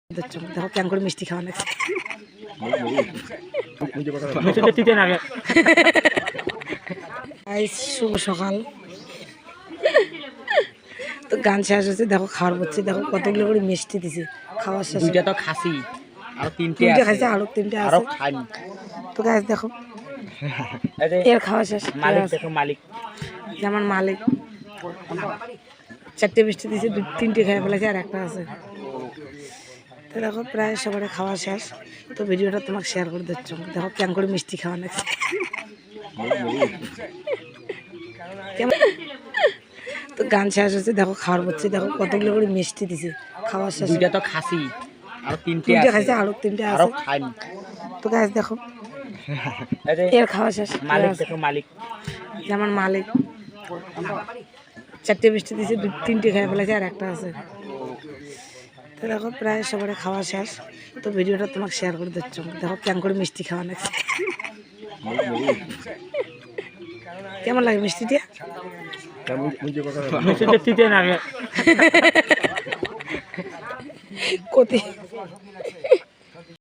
দেখো কেমন করে মিষ্টি খাওয়া লাগছে। শুভ সকাল, তো গান শেষ হচ্ছে, দেখো খাওয়ার পড়ছে, দেখো কতগুলো করে মিষ্টি দিছে। খাওয়ার শেষ দুইটা তো খাসি আর তিনটে খাইছে, আরো তিনটে আরো আছে। খাইনি। তো গাছ দেখো এর খাওয়া শেষ। মালিক দেখো, মালিক যেমন মালিক 4টে মিষ্টি দিয়েছে, তিনটে খেয়ে ফেলেছে আর একটা আছে। তো দেখো প্রায় সবার খাওয়া শেষ। তো ভিডিওটা তোমাকে শেয়ার করে দিচ্ছ, দেখো কেমন করে মিষ্টি খাওয়া লাগছে। তো গান শেষ হচ্ছে, দেখো খাওয়ার পড়ছে, দেখো কতগুলো করে মিষ্টি দিছে। খাওয়ার শেষ দুইটা তো খাসি আর তিনটে খাইছে, আরো তিনটে আরো আছে। খাইনি। তো গাছ দেখো এর খাওয়া শেষ। মালিক দেখো, মালিক যেমন মালিক 4টে মিষ্টি দিয়েছে, তিনটে খেয়ে ফেলেছে আর একটা আছে। তো দেখো প্রায় সবার খাওয়া শেষ। তো ভিডিওটা তোমাকে শেয়ার করে দিচ্ছ, দেখো কেমন করে মিষ্টি খাওয়া লাগছে। কেমন লাগে মিষ্টিটা? কতি